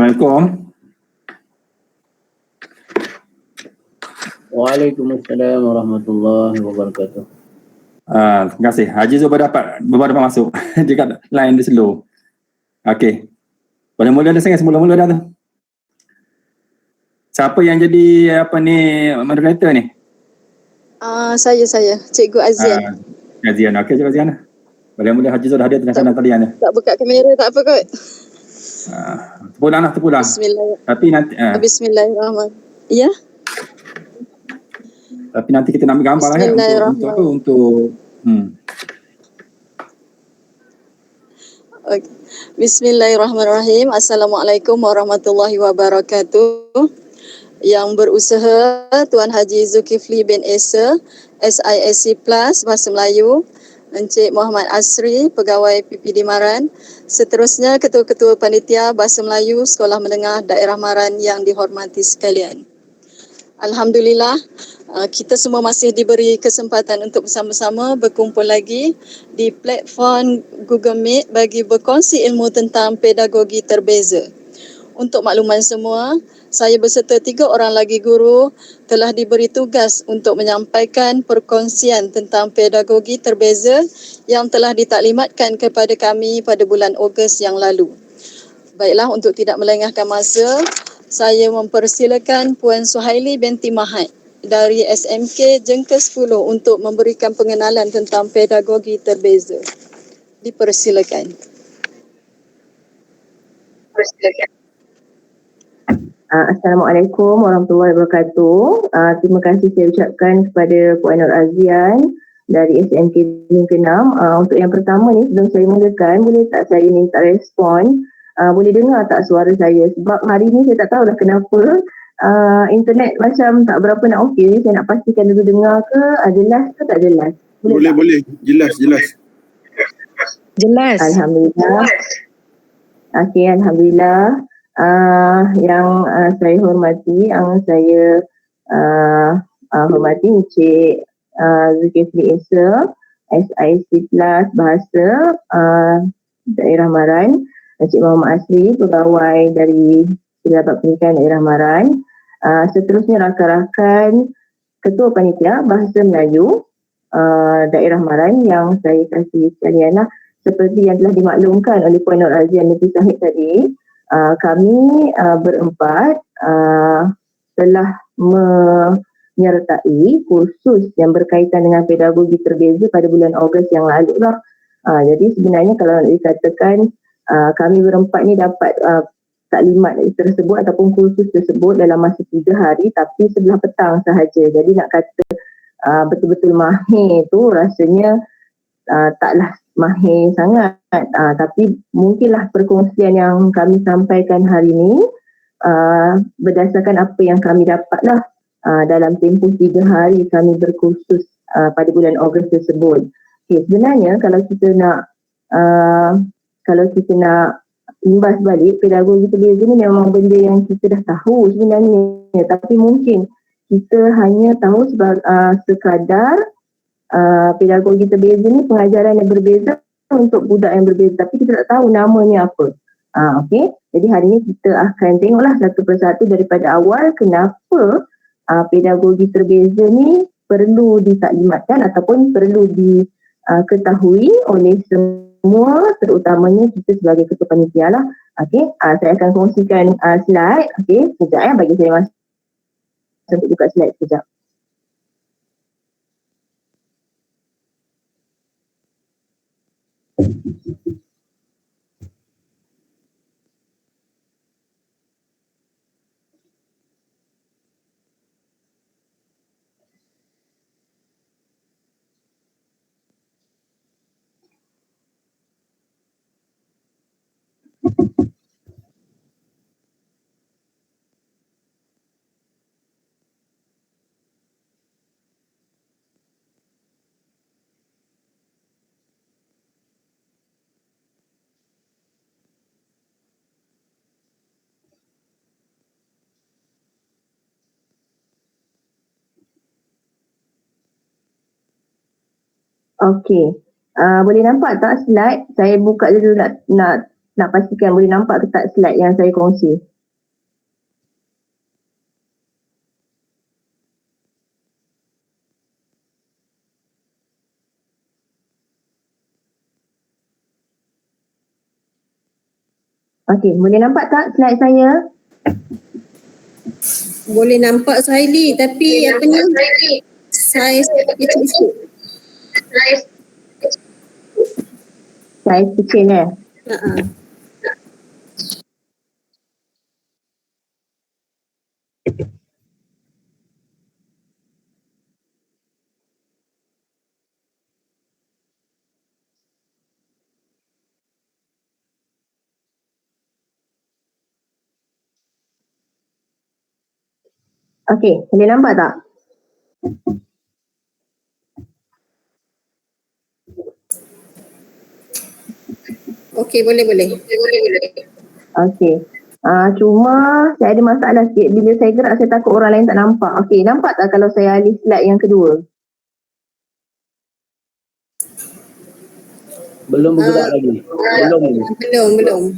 Assalamualaikum. Waalaikumsalam warahmatullahi wabarakatuh. Terima kasih. Haji Zul baru dapat masuk. Dia kat line dia slow. Okey. Boleh mula dah sangat mula dah tu. Siapa yang jadi moderator ni? Saya Cikgu Azian. Azian. Okey, Cikgu Azian. Boleh mula. Haji Zul dah hadir tengah sana talian dia. Tak buka kamera tak apa kot. Terpulang. Tapi nanti Bismillahirrahmanirrahim. Ya. Tapi nanti kita nak ambil gambar lah untuk apa? Okay. Bismillahirrahmanirrahim. Assalamualaikum warahmatullahi wabarakatuh. Yang berusaha Tuan Haji Zulkifli bin Esa, SISC Plus Bahasa Melayu, Encik Muhammad Asri, Pegawai PPD Maran, seterusnya Ketua-Ketua Panitia Bahasa Melayu Sekolah Menengah Daerah Maran yang dihormati sekalian. Alhamdulillah, kita semua masih diberi kesempatan untuk bersama-sama berkumpul lagi di platform Google Meet bagi berkongsi ilmu tentang pedagogi terbeza. Untuk makluman semua, saya beserta 3 orang lagi guru telah diberi tugas untuk menyampaikan perkongsian tentang pedagogi terbeza yang telah ditaklimatkan kepada kami pada bulan Ogos yang lalu. Baiklah, untuk tidak melengahkan masa, saya mempersilakan Puan Suhaili binti Mahat dari SMK Jengka 10 untuk memberikan pengenalan tentang pedagogi terbeza. Dipersilakan. Assalamualaikum warahmatullahi wabarakatuh. Terima kasih saya ucapkan kepada Puan Nur Azian dari SMK Jengka 6. Untuk yang pertama ni, sebelum saya mulakan, boleh tak saya minta respon? Boleh dengar tak suara saya? Sebab hari ni saya tak tahu dah kenapa internet macam tak berapa nak okey. Saya nak pastikan dulu dengar ke, jelas ke tak jelas? Boleh. Jelas. Jelas. Alhamdulillah. Okey, Alhamdulillah. Yang saya hormati, hormati Encik Zulkifli Esa, SISC Plus Bahasa Daerah Maran, Encik Muhammad Asri, pegawai dari Pejabat Pendidikan Daerah Maran, seterusnya rakan-rakan Ketua Panitia Bahasa Melayu Daerah Maran yang saya kasih sekalian lah. Seperti yang telah dimaklumkan oleh Puan Nur Azian Binti Zahid tadi, kami berempat telah menyertai kursus yang berkaitan dengan pedagogi terbeza pada bulan Ogos yang lalu lah. Jadi sebenarnya kalau nak dikatakan kami berempat ni dapat taklimat tersebut ataupun kursus tersebut dalam masa 3 hari, tapi sebelah petang sahaja. Jadi nak kata betul-betul mahir tu rasanya taklah mahir sangat, tapi mungkinlah perkongsian yang kami sampaikan hari ini berdasarkan apa yang kami dapatlah dalam tempoh 3 hari kami berkursus pada bulan Ogos tersebut. Okay, sebenarnya kalau kita nak imbas balik, pedagogi terbeza ni memang benda yang kita dah tahu sebenarnya, tapi mungkin kita hanya tahu sekadar pedagogi terbeza ni pengajaran yang berbeza untuk budak yang berbeza, tapi kita tak tahu namanya apa. Okey. Jadi hari ini kita akan tengoklah satu persatu daripada awal kenapa pedagogi terbeza ni perlu ditaklimatkan ataupun perlu diketahui oleh semua, terutamanya kita sebagai ketua panitia lah. Okey. Saya akan kongsikan slide. Okey, sekejap bagi saya masa untuk buka slide sekejap. Okey. Boleh nampak tak slide? Saya buka dulu nak pastikan boleh nampak ke tak slide yang saya kongsi. Okey, boleh nampak tak slide saya? Boleh nampak Suhaili tapi apa ni? Saiz kecil sikit. Saiz kecil Okey, boleh nampak tak? Okey, boleh. Okey. Cuma saya ada masalah sikit. Bila saya gerak, saya takut orang lain tak nampak. Okey, nampak tak kalau saya alih slide yang kedua? Belum bergerak lagi. Belum.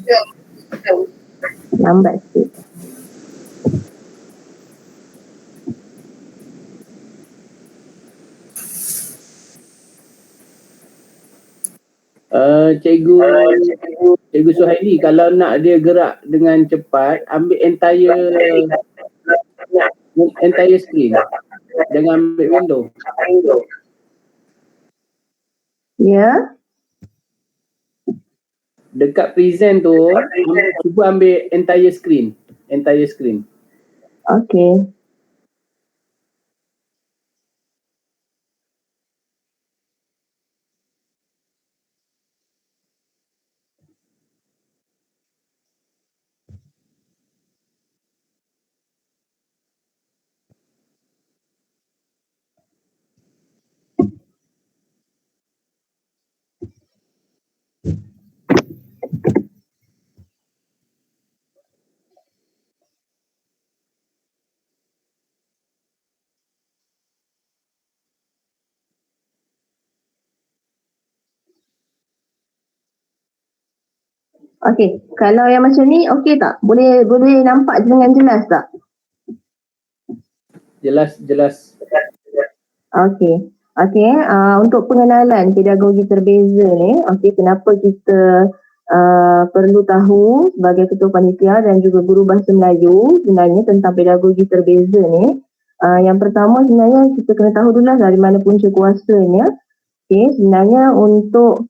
Lambat sikit. Cikgu Suhaili, kalau nak dia gerak dengan cepat, ambil entire screen. Jangan ambil window. Ya. Dekat present tu, cuba ambil entire screen. Okey. Okey, kalau yang macam ni okey tak? Boleh nampak dengan jelas tak? Jelas. Okey. Untuk pengenalan pedagogi terbeza ni, kenapa kita perlu tahu sebagai ketua panitia dan juga guru bahasa Melayu sebenarnya tentang pedagogi terbeza ni. Yang pertama sebenarnya kita kena tahu dulu lah dari mana punca kuasanya. Sebenarnya untuk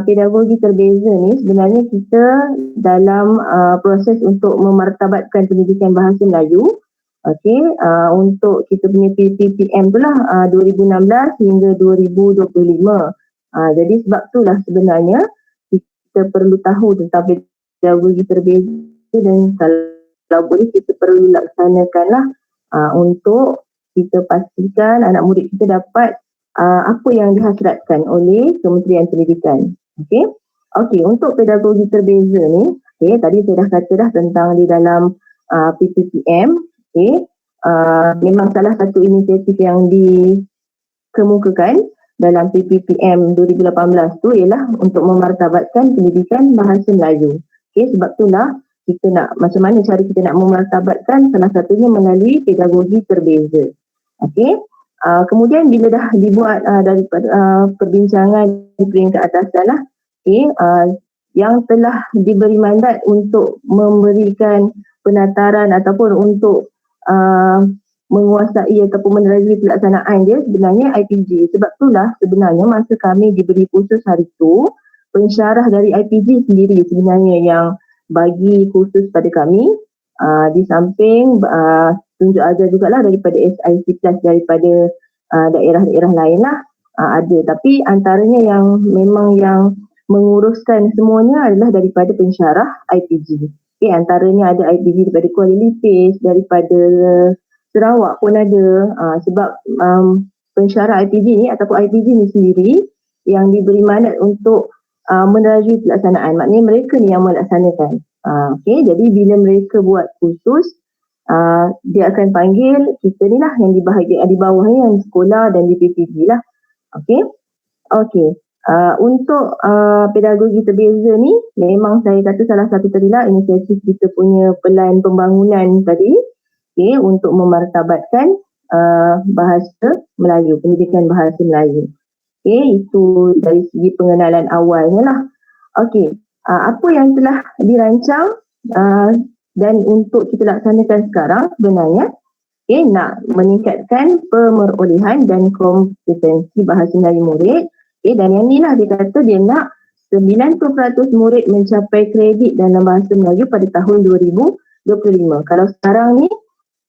pedagogi terbeza ni sebenarnya kita dalam proses untuk memartabatkan pendidikan bahasa Melayu. Untuk kita punya PPPM tu lah 2016 hingga 2025. Jadi sebab itulah sebenarnya kita perlu tahu tentang pedagogi terbeza dan kalau boleh kita perlu laksanakanlah untuk kita pastikan anak murid kita dapat apa yang dihasratkan oleh Kementerian Pendidikan. Okey, untuk pedagogi terbeza ni, tadi saya dah kata dah tentang di dalam PPPM. Memang salah satu inisiatif yang dikemukakan dalam PPPM 2018 tu ialah untuk memartabatkan pendidikan bahasa Melayu. Sebab itulah kita nak, macam mana cara kita nak memartabatkan, salah satunya melalui pedagogi terbeza. Kemudian bila dah dibuat daripada perbincangan di peringkat atasan lah, yang telah diberi mandat untuk memberikan penataran ataupun untuk menguasai ataupun menerangi pelaksanaan dia sebenarnya IPG. Sebab itulah sebenarnya masa kami diberi kursus hari itu, pensyarah dari IPG sendiri sebenarnya yang bagi kursus pada kami. Di samping tunjuk ajar jugalah daripada SIC Plus daripada daerah-daerah lain lah ada. Tapi antaranya yang memang yang menguruskan semuanya adalah daripada pensyarah IPG. Antaranya ada IPG daripada Kuala Lipis, daripada Sarawak pun ada. Sebab pensyarah IPG ni ataupun IPG ni sendiri yang diberi mandat untuk menerajui pelaksanaan. Maknanya mereka ni yang melaksanakan. Jadi bila mereka buat kursus, dia akan panggil kita ni lah yang di bawah ni, yang di sekolah dan di PPG lah. Untuk pedagogi terbeza ni, memang saya kata salah satu tadilah inisiatif kita punya pelan pembangunan tadi, untuk memartabatkan bahasa Melayu, pendidikan bahasa Melayu. Itu dari segi pengenalan awalnya lah. apa yang telah dirancang dan untuk kita laksanakan sekarang sebenarnya nak meningkatkan pemerolehan dan kompetensi bahasa Melayu murid. Dan yang ni lah dia kata dia nak 90% murid mencapai kredit dalam bahasa Melayu pada tahun 2025. Kalau sekarang ni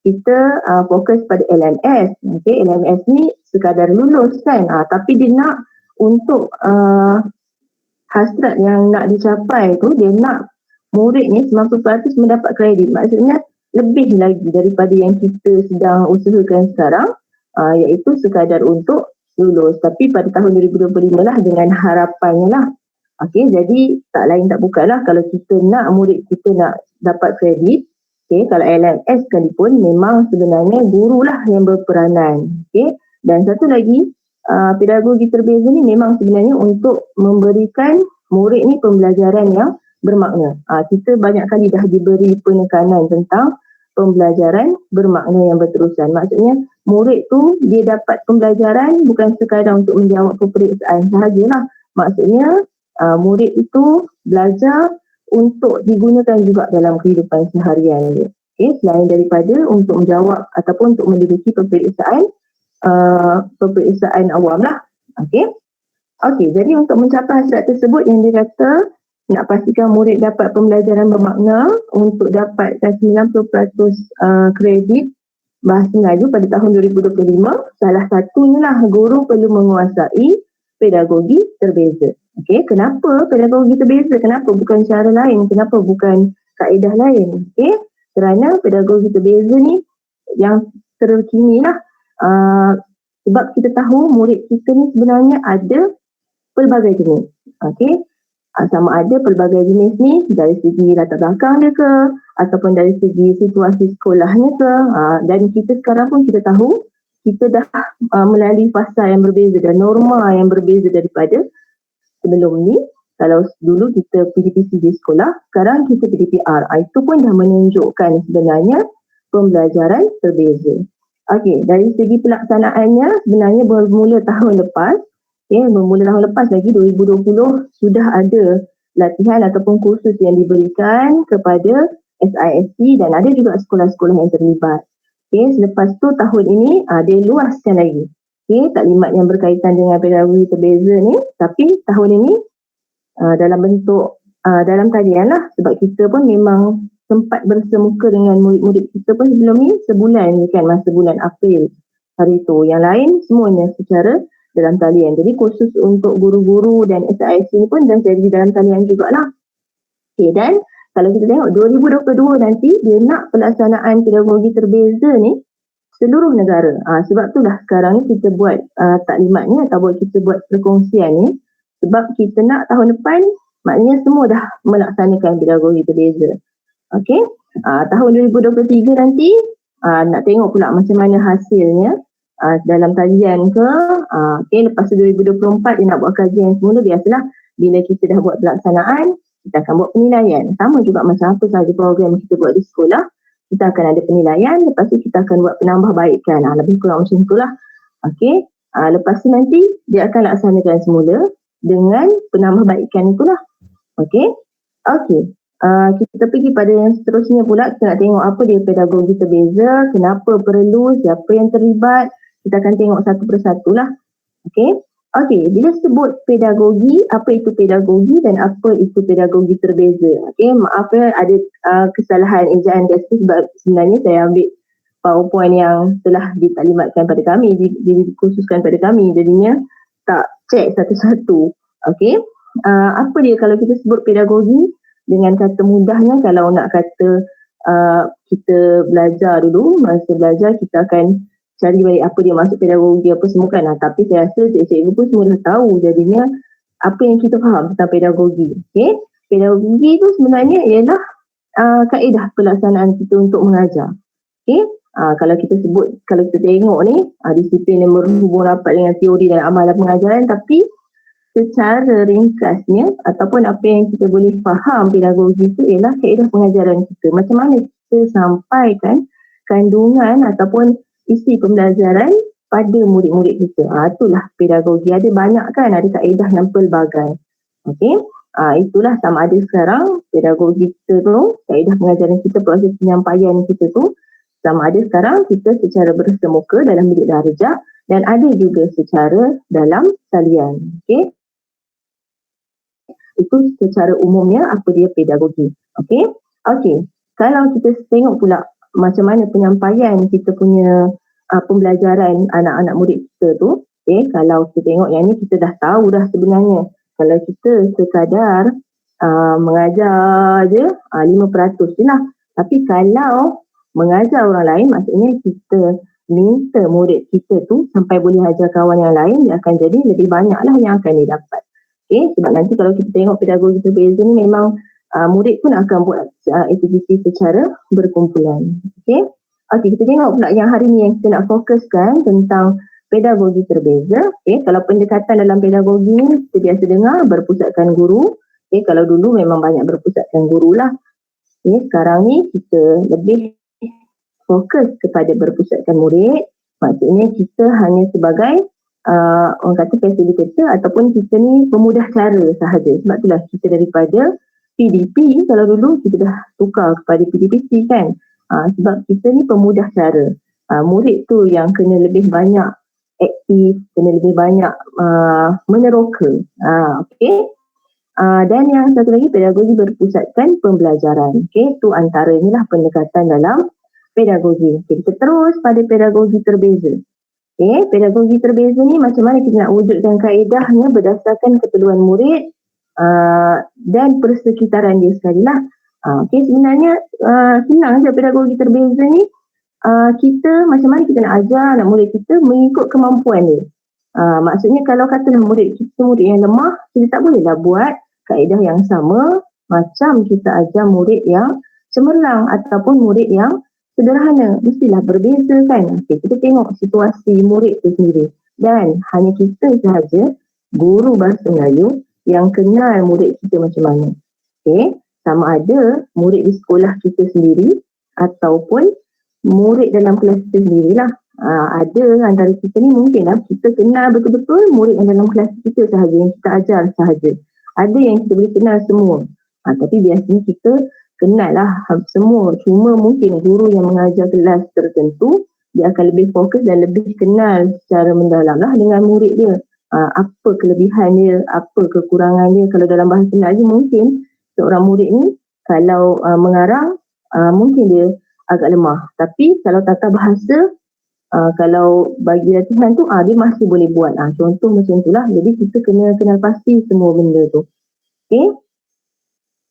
kita fokus pada LMS. LMS ni sekadar lulus kan. Tapi dia nak untuk hasrat yang nak dicapai tu, dia nak murid ni 90% mendapat kredit. Maksudnya lebih lagi daripada yang kita sedang usahakan sekarang, iaitu sekadar untuk lulus. Tapi pada tahun 2025 lah dengan harapannya lah. Jadi tak lain tak bukan lah kalau kita nak murid kita nak dapat kredit. Kalau LMS sekalipun memang sebenarnya guru lah yang berperanan. Dan satu lagi, pedagogi terbeza ni memang sebenarnya untuk memberikan murid ni pembelajaran yang bermakna. Kita banyak kali dah diberi penekanan tentang pembelajaran bermakna yang berterusan. Maksudnya murid tu dia dapat pembelajaran bukan sekadar untuk menjawab peperiksaan sahajalah. Maksudnya murid itu belajar untuk digunakan juga dalam kehidupan seharian dia. Selain daripada untuk menjawab ataupun untuk menduduki peperiksaan awam lah. Jadi untuk mencapai hasrat tersebut yang dia kata nak pastikan murid dapat pembelajaran bermakna untuk dapatkan 90% kredit bahasa Melayu pada tahun 2025, salah satunya lah guru perlu menguasai pedagogi terbeza. Kenapa pedagogi terbeza? Kenapa bukan cara lain? Kenapa bukan kaedah lain? Kerana pedagogi terbeza ni yang terkini lah. Sebab kita tahu murid kita ni sebenarnya ada pelbagai jenis. Sama ada pelbagai jenis ni dari segi latar belakang dia ke, ataupun dari segi situasi sekolahnya ke. Dan kita sekarang pun kita tahu kita dah melalui fasa yang berbeza dan norma yang berbeza daripada sebelum ni. Kalau dulu kita PDPC di sekolah, sekarang kita PDPR. Itu pun dah menunjukkan sebenarnya pembelajaran berbeza. Dari segi pelaksanaannya sebenarnya bermula tahun lepas. Bermula tahun lepas lagi 2020 sudah ada latihan ataupun kursus yang diberikan kepada SISC dan ada juga sekolah-sekolah yang terlibat. Selepas tu tahun ini dia luaskan lagi. Taklimat yang berkaitan dengan pedagogi terbeza ni, tapi tahun ini dalam bentuk dalam talian lah, sebab kita pun memang sempat bersemuka dengan murid-murid kita pun sebelum ni sebulan ni kan, masa bulan April hari tu. Yang lain semuanya secara dalam talian. Jadi kursus untuk guru-guru dan SISC ni pun dah jadi dalam talian jugalah. Dan kalau kita tengok 2022 nanti dia nak pelaksanaan pedagogi terbeza ni seluruh negara. Sebab tu lah sekarang ni kita buat taklimat ni ataupun kita buat perkongsian ni, sebab kita nak tahun depan maknanya semua dah melaksanakan pedagogi terbeza. Tahun 2023 nanti nak tengok pula macam mana hasilnya dalam kajian ke. Lepas tu 2024 dia nak buat kajian semula. Biasalah bila kita dah buat pelaksanaan, kita akan buat penilaian. Sama juga macam apa sahaja program kita buat di sekolah, kita akan ada penilaian. Lepas tu kita akan buat penambahbaikan. Lebih kurang macam itulah. Lepas tu nanti dia akan laksanakan semula dengan penambahbaikan itulah. Kita pergi pada yang seterusnya pula. Kita nak tengok apa dia pedagogi terbeza, kenapa perlu, siapa yang terlibat. Kita akan tengok satu persatu lah. Bila sebut pedagogi, apa itu pedagogi dan apa itu pedagogi terbeza? Maaf ada kesalahan ejaan kat situ sebab sebenarnya saya ambil PowerPoint yang telah ditaklimatkan pada kami, dikhususkan pada kami. Jadinya tak cek satu-satu. Apa dia kalau kita sebut pedagogi? Dengan kata mudahnya, kalau nak kata kita belajar dulu, masa belajar kita akan cari balik apa dia maksud pedagogi apa semua kan. Tapi saya rasa cikgu pun semua dah tahu. Jadinya apa yang kita faham tentang pedagogi. Pedagogi itu sebenarnya ialah kaedah pelaksanaan kita untuk mengajar. Kalau kita sebut, kalau kita tengok ni disiplin yang berhubung rapat dengan teori dan amalan pengajaran, tapi secara ringkasnya ataupun apa yang kita boleh faham pedagogi itu ialah kaedah pengajaran kita. Macam mana kita sampaikan kandungan ataupun isi pembelajaran pada murid-murid kita. Itulah pedagogi. Ada banyak kan, ada kaedah yang pelbagai. Itulah sama ada sekarang pedagogi kita tu, kaedah pengajaran kita, proses penyampaian kita tu, sama ada sekarang kita secara bersemuka dalam bilik darjah dan ada juga secara dalam talian. Okey. Itu secara umumnya apa dia pedagogi. Okey. Okey. Kalau kita tengok pula macam mana penyampaian kita punya pembelajaran anak-anak murid kita tu, kalau kita tengok yang ni kita dah tahu dah sebenarnya. Kalau kita sekadar mengajar je 5% je lah. Tapi kalau mengajar orang lain, maksudnya kita minta murid kita tu sampai boleh ajar kawan yang lain, dia akan jadi lebih banyak lah yang akan dia dapat. Sebab nanti kalau kita tengok pedagogi berbeza ni memang murid pun akan buat aktiviti secara berkumpulan. Okey, kita tengok pula yang hari ni yang kita nak fokuskan tentang pedagogi berbeza. Kalau pendekatan dalam pedagogi ni kita biasa dengar berpusatkan guru. Kalau dulu memang banyak berpusatkan guru lah. Sekarang ni kita lebih fokus kepada berpusatkan murid. Maksudnya kita hanya sebagai orang kata fasilitator ataupun kita ni pemudah cara sahaja. Sebab itulah kita daripada PDP, kalau dulu kita dah tukar kepada PDPC kan. Sebab kita ni pemudah cara. Murid tu yang kena lebih banyak aktif, kena lebih banyak meneroka. Okey. Dan yang satu lagi pedagogi berpusatkan pembelajaran. Okey, tu antara inilah pendekatan dalam pedagogi. Kita terus pada pedagogi terbeza. Pedagogi terbeza ni macam mana kita nak wujudkan kaedahnya berdasarkan keperluan murid dan persekitaran dia sekali lah. Sebenarnya senang je pedagogi terbeza ni. Kita macam mana kita nak ajar anak murid kita mengikut kemampuan dia. Maksudnya kalau katalah murid kita murid yang lemah, kita tak bolehlah buat kaedah yang sama macam kita ajar murid yang cemerlang ataupun murid yang sederhana. Mestilah berbeza kan. Kita tengok situasi murid tu sendiri. Dan hanya kita sahaja, guru bahasa Melayu, yang kenal murid kita macam mana. Sama ada murid di sekolah kita sendiri ataupun murid dalam kelas kita sendirilah. Ada antara kita ni mungkinlah kita kenal betul-betul murid yang dalam kelas kita sahaja, yang kita ajar sahaja. Ada yang kita boleh kenal semua. Tapi biasanya kita kenal lah semua. Cuma mungkin guru yang mengajar kelas tertentu, dia akan lebih fokus dan lebih kenal secara mendalam lah dengan murid dia. Apa kelebihan dia, apa kekurangan dia. Kalau dalam bahasa Melayu mungkin seorang murid ni kalau mengarang mungkin dia agak lemah. Tapi kalau tata bahasa, kalau bagi latihan tu dia masih boleh buat. Contoh macam itulah. Jadi kita kena kenal pasti semua benda tu.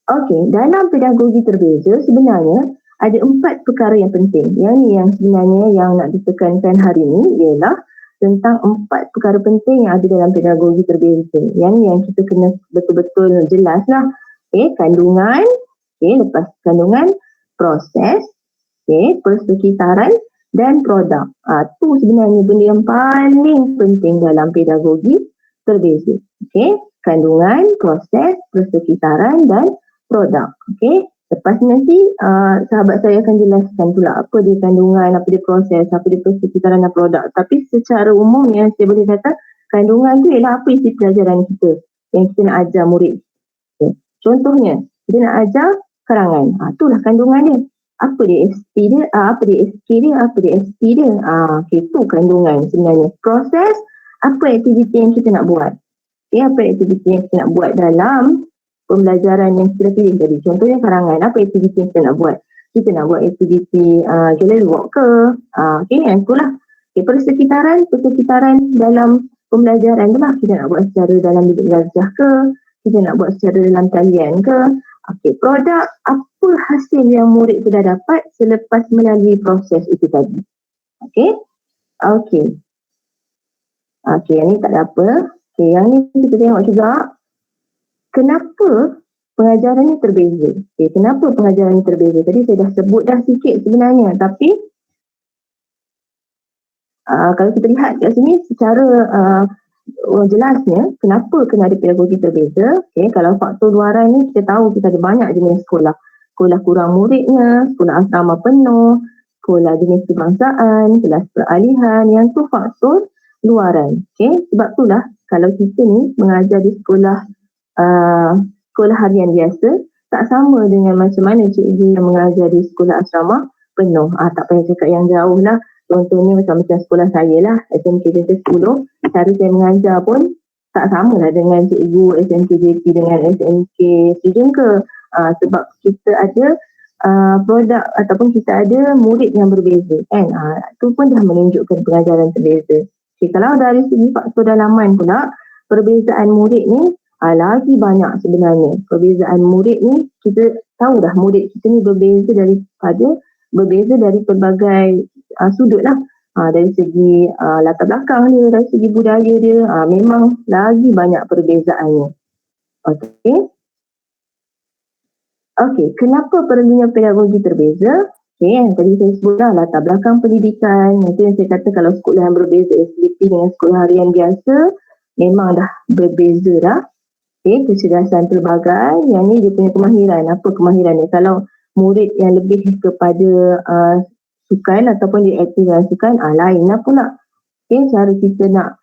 Okey, dalam pedagogi terbeza sebenarnya ada 4 perkara yang penting. Yang ni yang sebenarnya yang nak ditekankan hari ni ialah tentang 4 perkara penting yang ada dalam pedagogi terbeza. Yang ni yang kita kena betul-betul jelas lah. Kandungan, lepas kandungan, proses, persekitaran dan produk. Tu sebenarnya benda yang paling penting dalam pedagogi terbeza. Kandungan, proses, persekitaran dan produk. Lepas nanti sahabat saya akan jelaskan pula apa dia kandungan, apa dia proses, apa dia persekitaran dan produk. Tapi secara umumnya saya boleh kata kandungan tu ialah apa isi pelajaran kita yang kita nak ajar murid kita. Contohnya, kita nak ajar karangan. Itulah kandungan dia. Apa dia SP dia, apa dia SK dia, apa dia SP dia. Itu kandungan sebenarnya. Proses, apa aktiviti yang kita nak buat. Apa aktiviti yang kita nak buat dalam pembelajaran yang kita pilih tadi. Contohnya karangan, apa aktiviti yang kita nak buat. Kita nak buat aktiviti gallery walk ke. Itulah. Persekitaran dalam pembelajaran tu lah. Kita nak buat secara dalam bilik darjah ke. Kita nak buat secara dalam talian ke. Produk, apa hasil yang murid tu dah dapat selepas melalui proses itu tadi. Yang ni tak ada apa. Yang ni kita tengok juga kenapa pengajarannya terbeza. Kenapa pengajarannya terbeza? Tadi saya dah sebut dah sikit sebenarnya, tapi kalau kita lihat kat sini secara jelasnya kenapa kena ada pedagogi terbeza. Kalau faktor luaran ni kita tahu kita ada banyak jenis sekolah. Sekolah kurang muridnya, sekolah asrama penuh, sekolah jenis kebangsaan, kelas peralihan, yang tu faktor luaran. Sebab itulah kalau kita ni mengajar di sekolah sekolah harian biasa, tak sama dengan macam mana cikgu yang mengajar di sekolah asrama penuh. Tak payah cakap yang jauh lah. Contohnya macam sekolah saya lah, SMK JT 10, cara saya mengajar pun tak sama lah dengan cikgu SMK JT dengan SMK student ke. Sebab kita ada produk ataupun kita ada murid yang berbeza kan. Itu pun dah menunjukkan pengajaran terbeza. Okay, kalau dari segi faktor dalaman pula, perbezaan murid ni lagi banyak sebenarnya. Perbezaan murid ni, kita tahu dah murid kita ni berbeza dari pelbagai sudut lah. Dari segi latar belakang dia, dari segi budaya dia, memang lagi banyak perbezaannya. Okey, kenapa perlunya pedagogi terbeza? Okey, yang tadi saya sebut dah, latar belakang pendidikan. Itu yang saya kata kalau sekolah yang berbeza SPP dengan sekolah harian biasa, memang dah berbeza dah. Okey, kecerdasan pelbagai. Yang ni dia punya kemahiran. Apa kemahiran dia? Kalau murid yang lebih kepada sukan ataupun dia aktif dalam sukan, lain lah pula. Okey, cara kita nak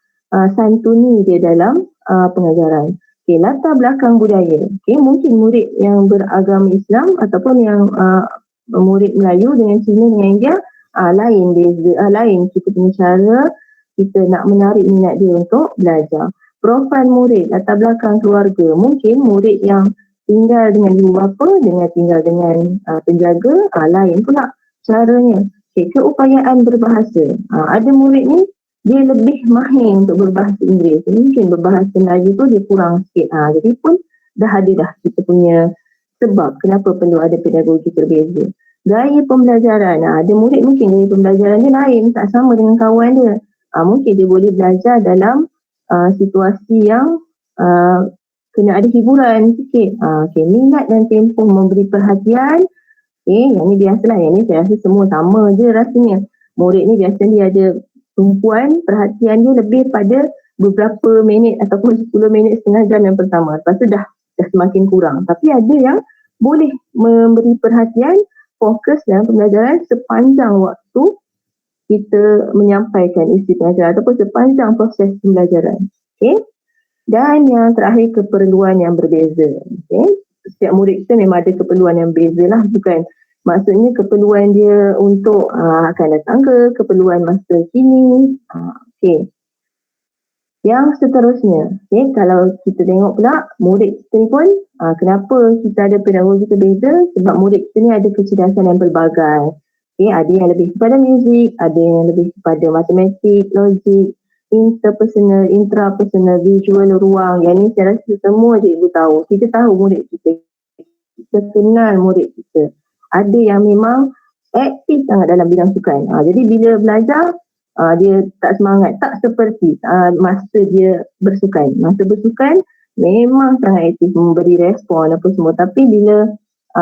santuni dia dalam pengajaran. Okey, latar belakang budaya. Okey, mungkin murid yang beragama Islam ataupun yang murid Melayu dengan Cina dengan India lain beza, lain kita punya cara kita nak menarik minat dia untuk belajar. Profil murid, latar belakang keluarga. Mungkin murid yang tinggal dengan ibu bapa dengan tinggal dengan penjaga lain pula caranya. Okey, keupayaan berbahasa. Ada murid ni dia lebih mahir untuk berbahasa Inggeris. Mungkin berbahasa Melayu tu dia kurang sikit. Jadi pun dah ada dah kita punya sebab kenapa perlu ada pedagogi terbeza. Gaya pembelajaran. Ada murid mungkin gaya pembelajaran dia lain, tak sama dengan kawan dia. Mungkin dia boleh belajar dalam situasi yang kena ada hiburan sikit. Okay, minat dan tempoh memberi perhatian. Yang ni biasalah. Yang ni saya rasa semua sama je rasanya. Murid ni biasanya dia ada tumpuan perhatian dia lebih pada beberapa minit ataupun 10 minit, setengah jam yang pertama. Lepas tu dah semakin kurang. Tapi ada yang boleh memberi perhatian, fokus dalam pembelajaran sepanjang waktu kita menyampaikan isi pengajaran ataupun sepanjang proses pembelajaran. Okay? Dan yang terakhir, keperluan yang berbeza. Okay? Setiap murid kita memang ada keperluan yang berbeza lah, bukan? Maksudnya keperluan dia untuk akan datang ke, keperluan masa kini. Okey. Yang seterusnya, kalau kita tengok pula murid kita ni pun, kenapa kita ada pedagogi berbeza? Sebab murid kita ni ada kecerdasan yang pelbagai. Ada yang lebih kepada muzik, ada yang lebih kepada matematik, logik, interpersonal, intrapersonal, visual, ruang. Yang ni saya rasa semua cikgu tahu. Kita tahu murid kita. Kita kenal murid kita. Ada yang memang aktif sangat dalam bidang sukan. Jadi bila belajar, dia tak semangat. Tak seperti masa dia bersukan. Masa bersukan, memang sangat aktif, memberi respon apa semua. Tapi bila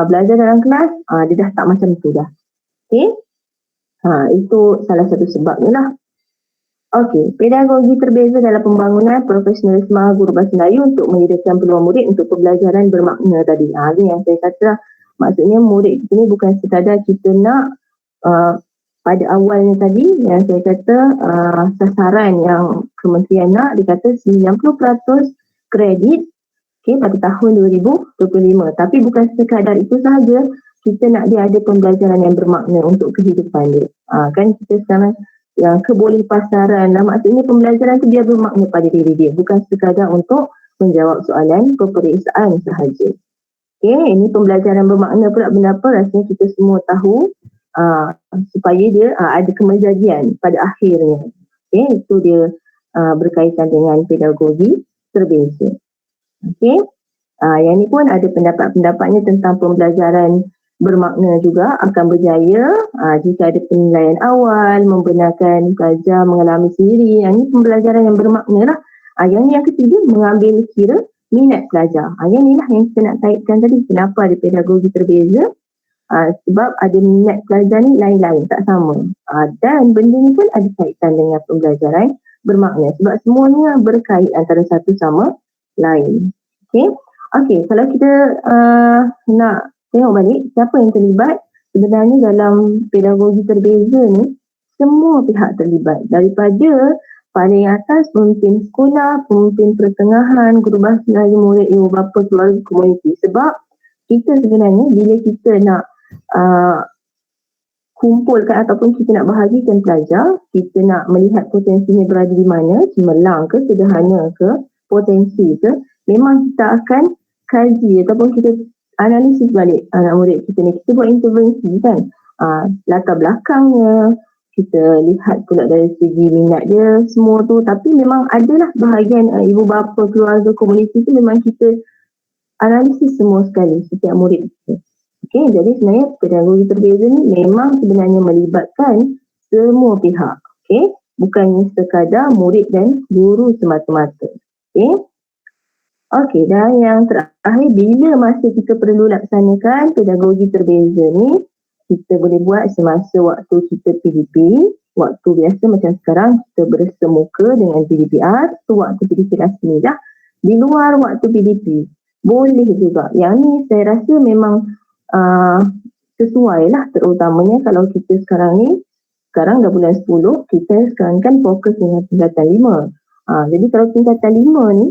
belajar dalam kelas, dia dah tak macam tu dah. Okay? Itu salah satu sebabnya lah. Okey, pedagogi terbeza dalam pembangunan profesionalisme guru bahasa Melayu untuk menyediakan peluang murid untuk pembelajaran bermakna tadi. Ini yang saya kata. Maksudnya murid kita ni bukan sekadar kita nak pada awalnya tadi yang saya kata sasaran yang kementerian nak, dia kata 90% kredit pada tahun 2025. Tapi bukan sekadar itu sahaja, kita nak dia ada pembelajaran yang bermakna untuk kehidupan dia. Kan kita sekarang yang kebolehpasaran lah, maksudnya pembelajaran tu dia bermakna pada diri dia, bukan sekadar untuk menjawab soalan peperiksaan sahaja. Ini pembelajaran bermakna pula benda apa? Rasanya kita semua tahu supaya dia ada kemenjadian pada akhirnya. Itu dia berkaitan dengan pedagogi terbeza. Yang ni pun ada pendapat-pendapatnya tentang pembelajaran bermakna juga akan berjaya jika ada penilaian awal, membenarkan pelajar mengalami sendiri. Yang ni pembelajaran yang bermakna lah. Yang ketiga, mengambil kira minat pelajar. Yang ni lah yang kita nak kaitkan tadi. Kenapa ada pedagogi terbeza? Sebab ada minat pelajar ni lain-lain, tak sama. Dan benda ni pun ada kaitan dengan pembelajaran bermakna. Sebab semuanya berkait antara satu sama lain. Okey, kalau kita nak tengok balik siapa yang terlibat, sebenarnya dalam pedagogi terbeza ni semua pihak terlibat. Daripada paling atas pemimpin sekolah, pemimpin pertengahan, guru bahasa Melayu, murid, ibu bapa, keluarga, komuniti. Sebab kita sebenarnya bila kita nak kumpulkan ataupun kita nak bahagikan pelajar, kita nak melihat potensinya berada di mana, cemerlang ke, sederhana ke, potensi ke, memang kita akan kaji ataupun kita analisis balik anak murid kita ni. Kita buat intervensi kan, latar belakangnya, kita lihat pula dari segi minat dia semua tu. Tapi memang adalah bahagian ibu bapa, keluarga, komuniti tu memang kita analisis semua sekali setiap murid kita. Okey, jadi sebenarnya pedagogi terbeza ni memang sebenarnya melibatkan semua pihak. Okey, bukannya sekadar murid dan guru semata-mata. Okey. Okey, dan yang terakhir, bila masa kita perlu laksanakan pedagogi terbeza ni, kita boleh buat semasa waktu kita PDP, waktu biasa macam sekarang kita bersemuka dengan PDPR, tu waktu PDP rasmi dah. Di luar waktu PDP, boleh juga. Yang ni saya rasa memang sesuai lah, terutamanya kalau kita sekarang dah bulan 10, kita sekarang kan fokus dengan tingkatan 5. Jadi kalau tingkatan 5 ni,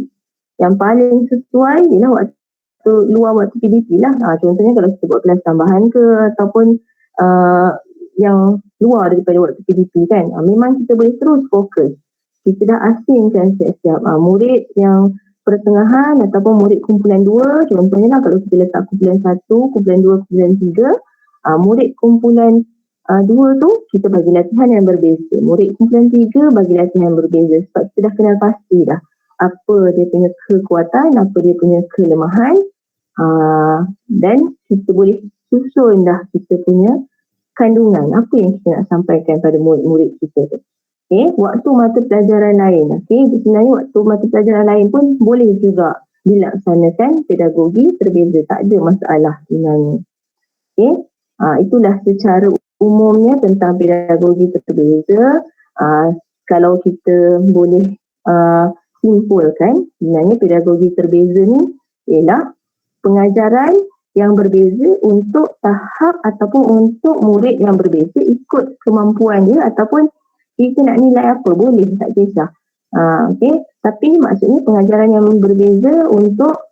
yang paling sesuai ialah luar waktu PDP lah. Contohnya kalau kita buat kelas tambahan ke ataupun yang luar daripada waktu PDP kan, memang kita boleh terus fokus. Kita dah asingkan siap-siap murid yang pertengahan ataupun murid kumpulan 2, contohnya lah kalau kita letak kumpulan 1, kumpulan 2, kumpulan 3, murid kumpulan 2 tu kita bagi latihan yang berbeza. Murid kumpulan 3 bagi latihan yang berbeza sebab kita dah kenal pasti dah apa dia punya kekuatan, apa dia punya kelemahan, dan kita boleh susun dah kita punya kandungan, apa yang kita nak sampaikan pada murid-murid kita tu. Okay, waktu mata pelajaran lain. Okay, sebenarnya waktu mata pelajaran lain pun boleh juga dilaksanakan pedagogi terbeza, tak ada masalah sebenarnya. Okay, itulah secara umumnya tentang pedagogi terbeza. Kalau kita boleh simpulkan, sebenarnya pedagogi terbeza ni ialah pengajaran yang berbeza untuk tahap ataupun untuk murid yang berbeza ikut kemampuan dia, ataupun kita nak nilai apa boleh, tak kisah. Okay. Tapi maksudnya pengajaran yang berbeza untuk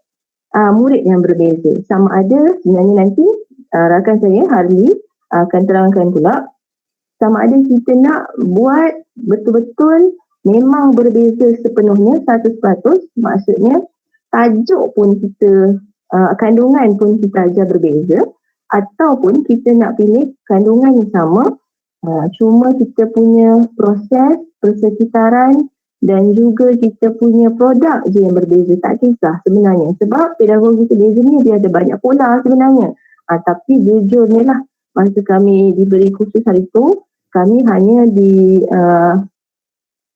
murid yang berbeza. Sama ada sebenarnya nanti rakan saya Harley akan terangkan pula, sama ada kita nak buat betul-betul memang berbeza sepenuhnya 100%, maksudnya tajuk pun kita kandungan pun kita ajar berbeza, ataupun kita nak pilih kandungan yang sama, cuma kita punya proses, persekitaran dan juga kita punya produk je yang berbeza, tak kisah sebenarnya. Sebab pedagogi terbeza ni dia ada banyak pola sebenarnya. Tapi jujurnya lah, masa kami diberi kursus hari tu, kami hanya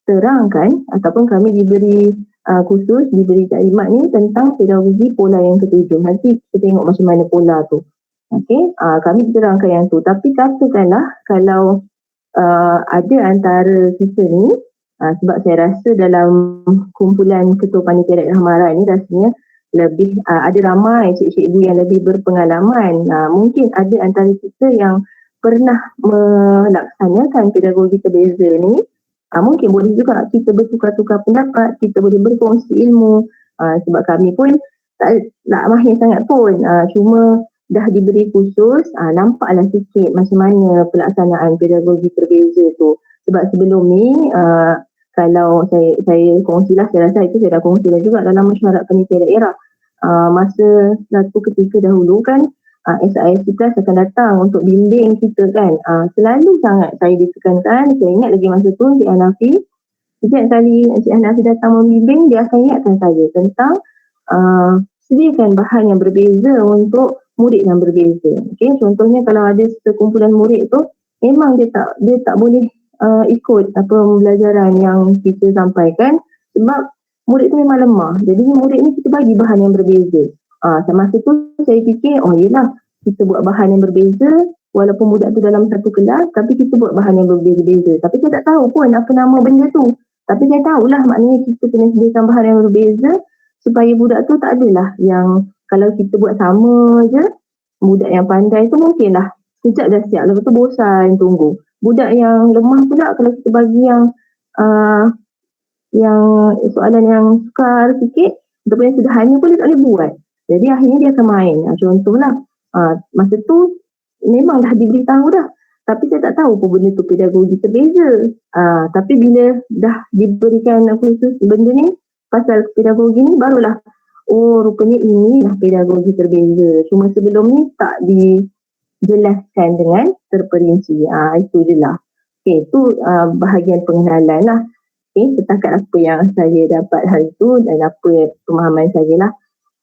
diterangkan ataupun kami diberi kursus, diberi taklimat ni tentang pedagogi pola yang ketujuh. Nanti kita tengok macam mana pola tu. Okey, kami terangkan yang tu. Tapi katakanlah kalau ada antara kita ni, sebab saya rasa dalam kumpulan ketua panitia daerah Mara ni rasanya lebih ada ramai cikgu-cikgu yang lebih berpengalaman. Mungkin ada antara kita yang pernah melaksanakan pedagogi terbeza ni. Mungkin boleh juga kita bertukar-tukar pendapat, kita boleh berkongsi ilmu. Sebab kami pun tak mahir sangat pun, cuma dah diberi kursus, nampaklah sikit macam mana pelaksanaan pedagogi terbeza tu. Sebab sebelum ni, kalau saya kongsilah, saya rasa itu saya dah kongsilah juga dalam mesyuarat panitia daerah. Masa satu ketika dahulu kan, SISC Plus akan datang untuk bimbing kita kan. Selalu sangat saya ditekankan, saya ingat lagi masa tu Encik Hanafi, setiap kali Encik Hanafi datang membimbing, dia akan ingatkan saya tentang sediakan bahan yang berbeza untuk murid yang berbeza. Okay, contohnya kalau ada sekumpulan murid tu, memang dia tak boleh ikut pembelajaran yang kita sampaikan sebab murid tu memang lemah. Jadi murid ni kita bagi bahan yang berbeza. Masa tu saya fikir, yelah, kita buat bahan yang berbeza walaupun budak tu dalam satu kelas, tapi kita buat bahan yang berbeza-beza. Tapi saya tak tahu pun apa nama benda tu. Tapi saya tahulah maknanya kita kena sediakan bahan yang berbeza supaya budak tu tak adalah yang kalau kita buat sama je, budak yang pandai tu mungkinlah sekejap dah siap, lepas tu bosan tunggu. Budak yang lemah pula kalau kita bagi yang soalan yang sukar sikit, ataupun yang sederhana pun dia tak boleh buat. Jadi akhirnya dia akan main. Contohlah, masa tu memang dah diberitahu dah. Tapi saya tak tahu pun benda tu pedagogi terbeza. Tapi bila dah diberikan benda ni, pasal pedagogi ni, barulah rupanya inilah pedagogi terbeza. Cuma sebelum ni tak dijelaskan dengan terperinci. Itu je lah. Itu bahagian pengenalan lah. Setakat apa yang saya dapat hari tu dan apa pemahaman saya lah.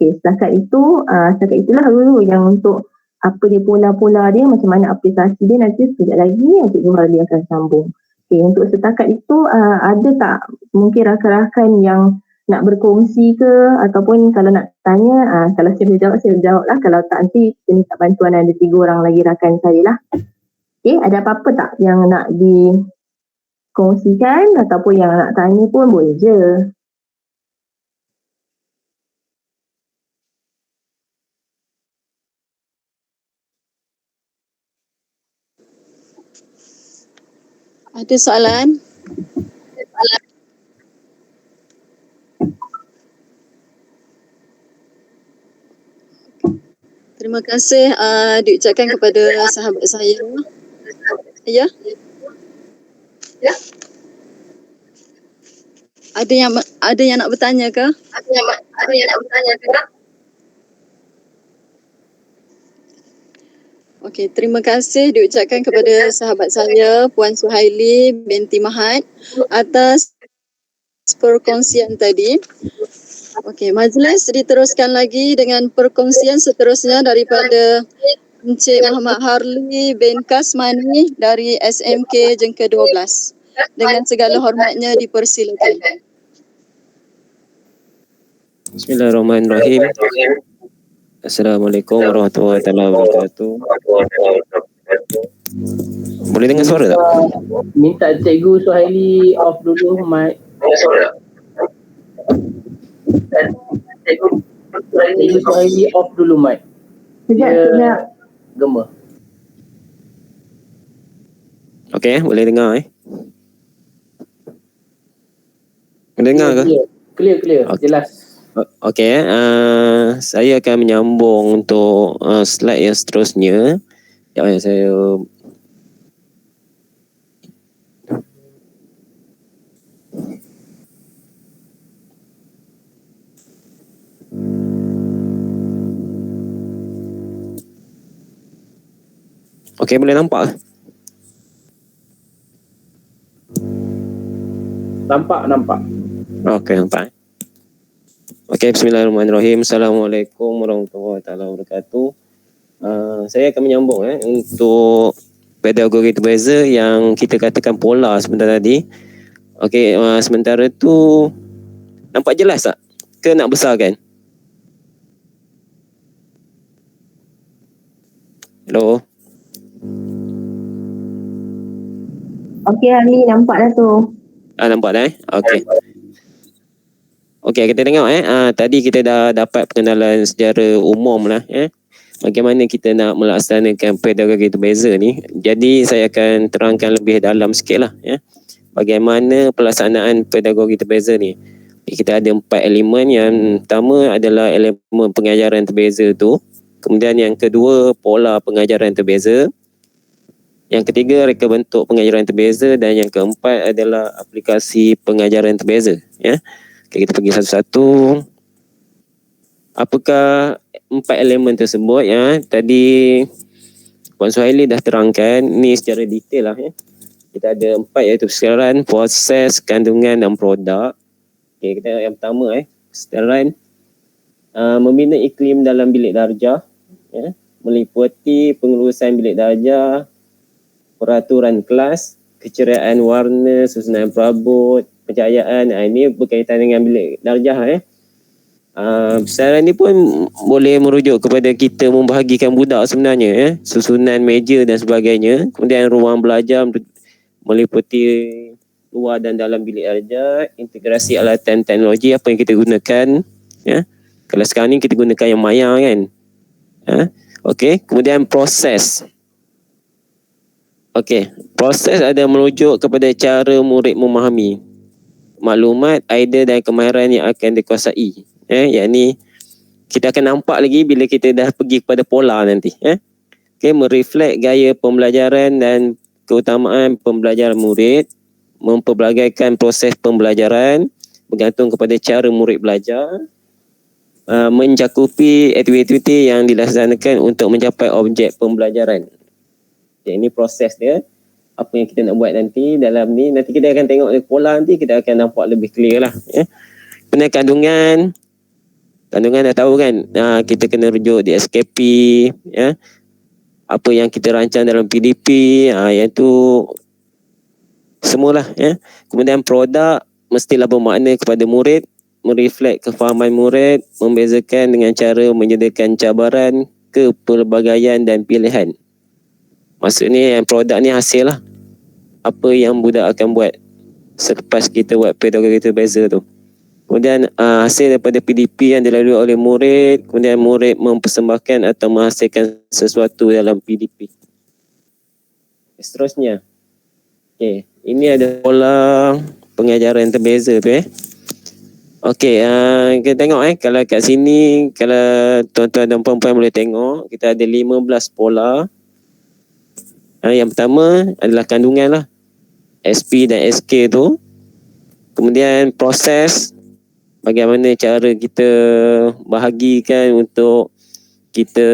Setakat itulah dulu yang untuk apa dia pola-pola dia, macam mana aplikasi dia, nanti sekejap lagi Cikgu Harli akan sambung. Untuk setakat itu ada tak mungkin rakan-rakan yang nak berkongsi ke, ataupun kalau nak tanya, kalau saya boleh jawab lah. Kalau tak, nanti kita minta bantuan, ada 3 orang lagi rakan saya lah. Ada apa-apa tak yang nak dikongsikan ataupun yang nak tanya pun boleh je. Ada soalan? Terima kasih diucapkan kepada sahabat saya. Ya? Ada yang nak bertanya ke? Okey, terima kasih diucapkan kepada sahabat saya Puan Suhaili binti Mahat atas perkongsian tadi. Okey, majlis diteruskan lagi dengan perkongsian seterusnya daripada Encik Muhammad Harli bin Kasmani dari SMK Jengka 12. Dengan segala hormatnya dipersilakan. Bismillahirrahmanirrahim. Assalamualaikum warahmatullahi wabarakatuh. Boleh dengar suara tak? Minta Cikgu Suhaili off dulu mic. Cikgu Suhaili off dulu mic. Sekejap. Gemar. Okey, boleh dengar Boleh dengar ke? Clear, Okay. jelas. Okey, saya akan menyambung untuk slide yang seterusnya. Saya Okey, boleh nampak? Nampak. Okey, nampak. Okey, bismillahirrahmanirrahim. Assalamualaikum warahmatullahi wabarakatuh. Saya akan menyambung untuk pedagogi terbeza yang kita katakan pola sebentar tadi. Okey, sementara tu nampak jelas tak? Ke nak besarkan? Hello? Okey, Harli, nampak dah tu. Nampak dah Okey. Okey, kita tengok tadi kita dah dapat pengenalan secara umum lah bagaimana kita nak melaksanakan pedagogi terbeza ni. Jadi saya akan terangkan lebih dalam sikit lah bagaimana pelaksanaan pedagogi terbeza ni. Kita ada 4 elemen. Yang pertama adalah elemen pengajaran terbeza tu. Kemudian yang kedua, pola pengajaran terbeza. Yang ketiga, reka bentuk pengajaran terbeza. Dan yang keempat adalah aplikasi pengajaran terbeza. Okay, kita pergi satu-satu. Apakah 4 elemen tersebut tadi Puan Suhaili dah terangkan ni secara detail lah Kita ada 4 iaitu persekitaran, proses, kandungan dan produk. Okay, kita yang pertama persekitaran, membina iklim dalam bilik darjah meliputi pengurusan bilik darjah, peraturan kelas, keceriaan warna, susunan perabot, pencahayaan. Ini berkaitan dengan bilik darjah persekitaran ni pun boleh merujuk kepada kita membahagikan budak sebenarnya susunan meja dan sebagainya. Kemudian ruang belajar meliputi luar dan dalam bilik darjah, integrasi alatan teknologi apa yang kita gunakan Kalau sekarang ni kita gunakan yang maya kan. Okey, kemudian proses. Okey, proses ada merujuk kepada cara murid memahami. maklumat, idea dan kemahiran yang akan dikuasai. Yakni kita akan nampak lagi bila kita dah pergi kepada pola nanti. Mereflek gaya pembelajaran dan keutamaan pembelajaran murid, mempelbagaikan proses pembelajaran bergantung kepada cara murid belajar, mencakupi aktiviti yang dilaksanakan untuk mencapai objek pembelajaran. Ini proses dia, apa yang kita nak buat nanti dalam ni. Nanti kita akan tengok pola, nanti kita akan nampak lebih clear lah. Kemudian kandungan dah tahu kan, kita kena rujuk di SKP, apa yang kita rancang dalam PDP, yang tu semualah. Kemudian produk mestilah bermakna kepada murid, mereflek kefahaman murid, membezakan dengan cara menyediakan cabaran, kepelbagaian dan pilihan. Maksudnya yang produk ni hasil lah apa yang budak akan buat selepas kita buat pedagogi terbeza tu. Kemudian hasil daripada PDP yang dilalui oleh murid, kemudian murid mempersembahkan atau menghasilkan sesuatu dalam PDP. Seterusnya. Okey, ini ada pola pengajaran terbeza tu Okey, kita tengok kalau kat sini, kalau tuan-tuan dan puan-puan boleh tengok, kita ada 15 pola. Yang pertama adalah kandungan lah, SP dan SK tu. Kemudian proses, bagaimana cara kita bahagikan untuk kita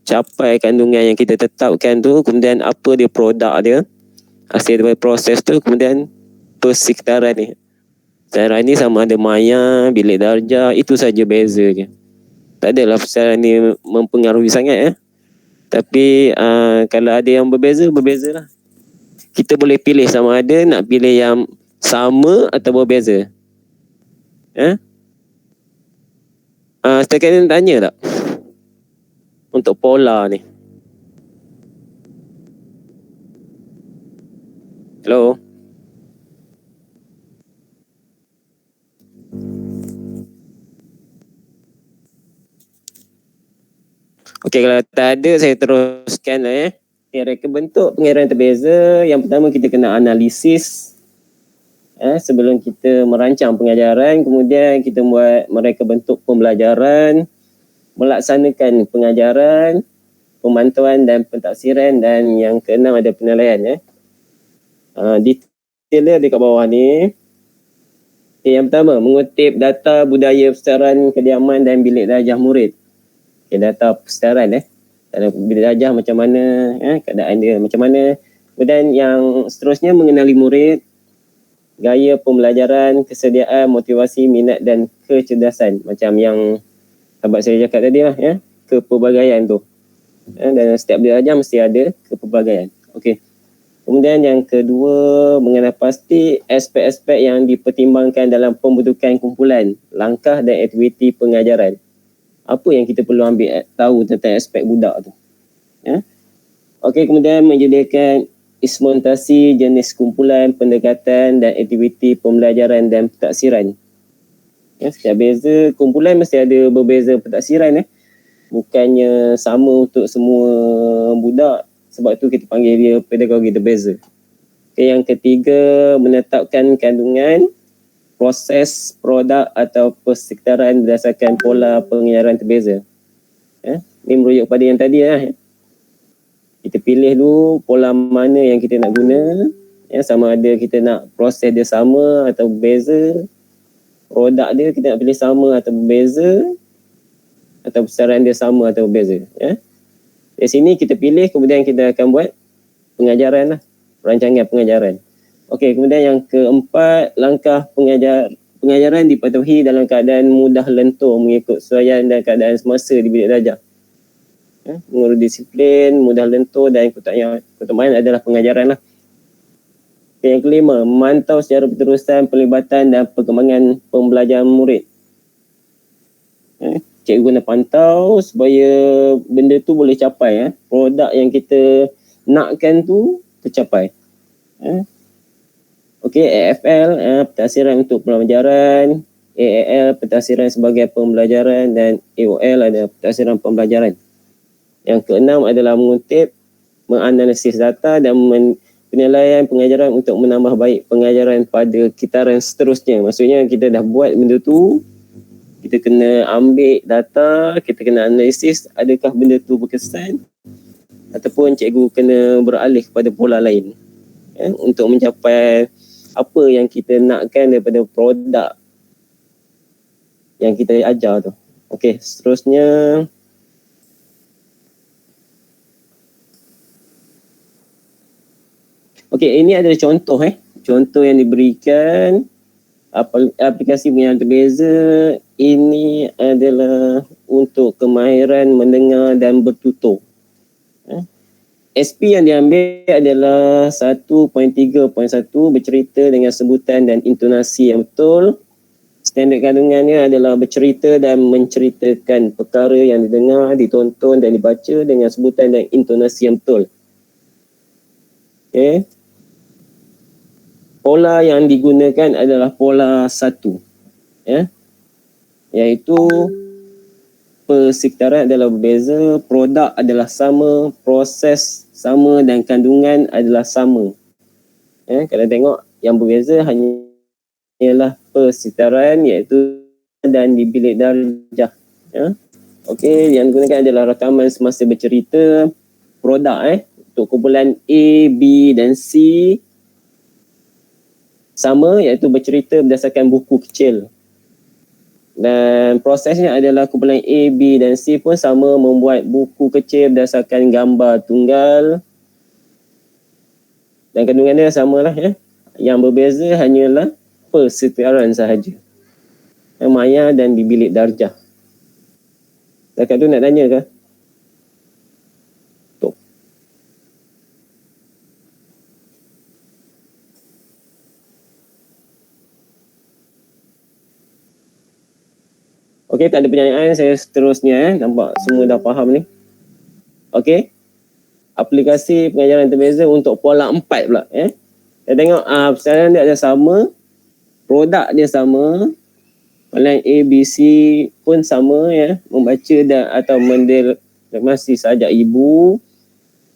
capai kandungan yang kita tetapkan tu. Kemudian apa dia produk dia, hasil daripada proses tu. Kemudian persekitaran ni, sekarang ni sama ada maya, bilik darjah, itu saja beza je. Tak adalah sekarang ni mempengaruhi sangat Tapi kalau ada yang berbeza lah. Kita boleh pilih sama ada nak pilih yang sama atau berbeza. Setakat ni tanya tak? Untuk pola ni. Hello? Okey, kalau tak ada saya teruskan lah reka bentuk pengajaran terbeza. Yang pertama kita kena analisis sebelum kita merancang pengajaran. Kemudian kita buat mereka bentuk pembelajaran, melaksanakan pengajaran, pemantauan dan pentafsiran, dan yang keenam ada penilaian. Detail dia dekat bawah ni. Yang pertama, mengutip data budaya persekitaran kediaman dan bilik darjah murid. Data persekitaran bilik darjah macam mana, keadaan dia macam mana. Kemudian yang seterusnya mengenali murid, gaya pembelajaran, kesediaan, motivasi, minat dan kecerdasan. Macam yang sahabat saya cakap tadi lah, kepelbagaian tu. Dan setiap bilik darjah mesti ada kepelbagaian. Okey. Kemudian yang kedua, mengenal pasti aspek-aspek yang dipertimbangkan dalam pembentukan kumpulan, langkah dan aktiviti pengajaran. Apa yang kita perlu ambil tahu tentang aspek budak tu. Okey, kemudian menyediakan instrumentasi, jenis kumpulan, pendekatan dan aktiviti pembelajaran dan pentafsiran. Setiap beza kumpulan mesti ada berbeza pentafsiran. Bukannya sama untuk semua budak. Sebab tu kita panggil dia pedagogi terbeza. Okay, yang ketiga, menetapkan kandungan, proses, produk atau persekitaran berdasarkan pola pengajaran terbeza. Ini merujuk pada yang tadi Kita pilih dulu pola mana yang kita nak guna. Sama ada kita nak proses dia sama atau berbeza. Produk dia kita nak pilih sama atau berbeza. Atau persekitaran dia sama atau berbeza. Di sini kita pilih, kemudian kita akan buat pengajaran lah. Rancangan pengajaran. Okey, kemudian yang keempat, langkah pengajaran dipatuhi dalam keadaan mudah lentur mengikut sesuaian dan keadaan semasa di bilik darjah. Mengurus disiplin, mudah lentur dan keutamaan adalah pengajaran lah. Okay, yang kelima, memantau secara berterusan pelibatan dan perkembangan pembelajaran murid. Cikgu kena pantau supaya benda tu boleh capai. Produk yang kita nakkan tu tercapai. Okey, AFL, pentafsiran untuk pembelajaran, AAL, pentafsiran sebagai pembelajaran, dan AOL ada pentafsiran pembelajaran. Yang keenam adalah mengutip, menganalisis data dan penilaian pengajaran untuk menambah baik pengajaran pada kitaran seterusnya. Maksudnya kita dah buat benda tu, kita kena ambil data, kita kena analisis adakah benda tu berkesan ataupun cikgu kena beralih kepada pola lain untuk mencapai apa yang kita nakkan daripada produk yang kita ajar tu. Okey, seterusnya okey, ini adalah contoh contoh yang diberikan aplikasi pengajaran terbeza. Ini adalah untuk kemahiran mendengar dan bertutur. SP yang diambil adalah 1.3.1 bercerita dengan sebutan dan intonasi yang betul. Standard kandungannya adalah bercerita dan menceritakan perkara yang didengar, ditonton dan dibaca dengan sebutan dan intonasi yang betul. Okey. Pola yang digunakan adalah pola 1. Iaitu persekitaran adalah berbeza, produk adalah sama, proses sama dan kandungan adalah sama. Kalau tengok yang berbeza hanyalah persekitaran iaitu dan di bilik darjah. Okey, yang digunakan adalah rakaman semasa bercerita, produk untuk kumpulan A, B dan C sama iaitu bercerita berdasarkan buku kecil. Dan prosesnya adalah kumpulan A, B dan C pun sama membuat buku kecil berdasarkan gambar tunggal. Dan kandungannya samalah Yang berbeza hanyalah persekitaran sahaja. Maya dan di bilik darjah. Dekat tu nak tanya ke? Tuh. Okey, tak ada pertanyaan. Saya seterusnya nampak semua dah faham ni. Okey. Aplikasi pengajaran terbeza untuk pola 4 pula. Kita tengok persoalan dia ada sama. Produk dia sama. Soalan A, B, C pun sama membaca dan atau mendeklamasi sajak ibu.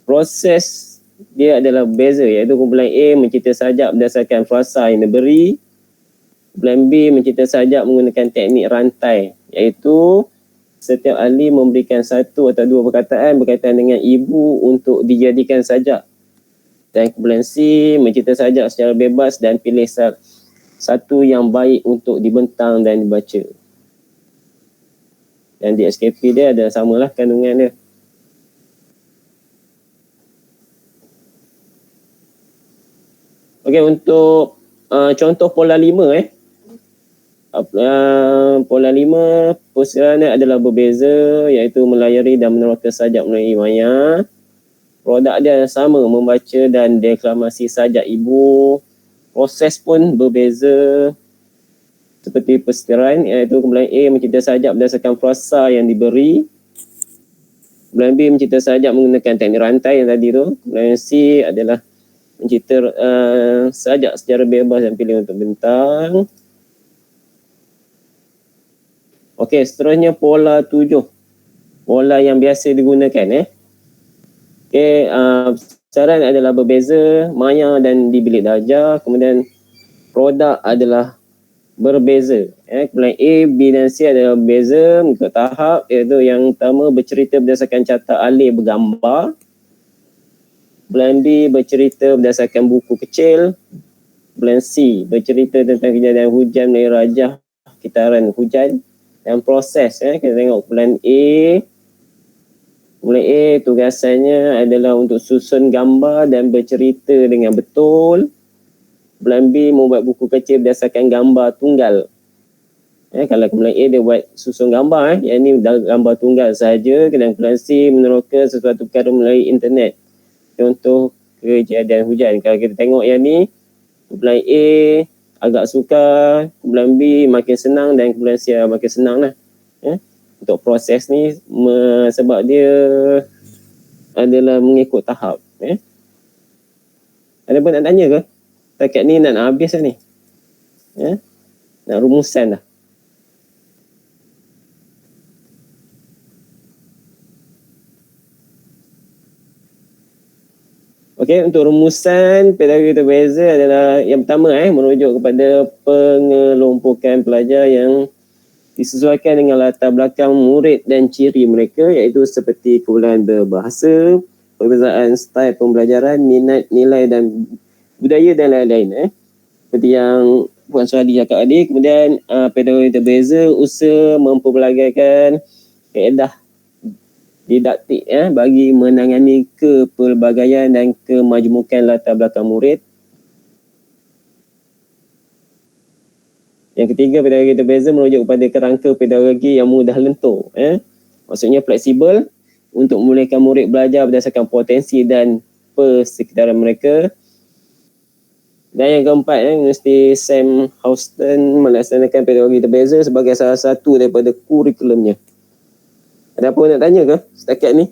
Proses dia adalah berbeza iaitu kumpulan A mencerita sajak berdasarkan frasa yang diberi. Kumpulan B mencerita sajak menggunakan teknik rantai iaitu setiap ahli memberikan satu atau dua perkataan berkaitan dengan ibu untuk dijadikan sajak. Dan kumpulan C mencerita sajak secara bebas dan pilih satu yang baik untuk dibentang dan dibaca. Dan di SKP dia ada samalah kandungan dia. Okey, untuk contoh pola 5 pola 5 persekitaran adalah berbeza iaitu melayari dan meneroka sajak melalui maya. Produk dia sama membaca dan deklamasi sajak ibu. Proses pun berbeza seperti persekitaran iaitu kumpulan A mencerita sajak berdasarkan frasa yang diberi. Kumpulan B mencerita sajak menggunakan teknik rantai yang tadi tu. Kumpulan C adalah mencerita sajak secara bebas dan pilih untuk bentang. Okey, seterusnya pola 7. Pola yang biasa digunakan Okey, saran adalah berbeza, maya dan di bilik darjah. Kemudian produk adalah berbeza. Kumpulan A, B dan C adalah berbeza untuk tahap iaitu yang pertama bercerita berdasarkan carta alih bergambar. Kumpulan B bercerita berdasarkan buku kecil. Kumpulan C bercerita tentang kejadian hujan melalui rajah kitaran hujan. Dan proses kita tengok kumpulan A. Kumpulan A tugasannya adalah untuk susun gambar dan bercerita dengan betul. Kumpulan B membuat buku kecil berdasarkan gambar tunggal. Kalau kumpulan A dia buat susun gambar yang ini gambar tunggal sahaja. Dan kumpulan C meneroka sesuatu perkara melalui internet. Contoh kejadian hujan. Kalau kita tengok yang ni, kumpulan A agak sukar, kumpulan B makin senang dan kumpulan C makin senang lah. Untuk proses ni sebab dia adalah mengikut tahap. Ada pun nak tanya ke? Takat ni nak habis dah ni. Nak rumusan dah. Okey, untuk rumusan pedagogi terbeza adalah yang pertama merujuk kepada pengelompokan pelajar yang disesuaikan dengan latar belakang murid dan ciri mereka, iaitu seperti kebolehan berbahasa, perbezaan style pembelajaran, minat, nilai dan budaya dan lain-lain. Seperti yang Puan Suhadi cakap tadi. Kemudian pedagogi terbeza usaha mempelbagaikan kaedah didaktik bagi menangani kepelbagaian dan kemajmukan latar belakang murid. Yang ketiga, pedagogi terbeza merujuk kepada kerangka pedagogi yang mudah lentur. Maksudnya fleksibel untuk membolehkan murid belajar berdasarkan potensi dan persekitaran mereka. Dan yang keempat, Universiti Sam Houston melaksanakan pedagogi terbeza sebagai salah satu daripada kurikulumnya. Ada apa nak tanya ke setakat ni?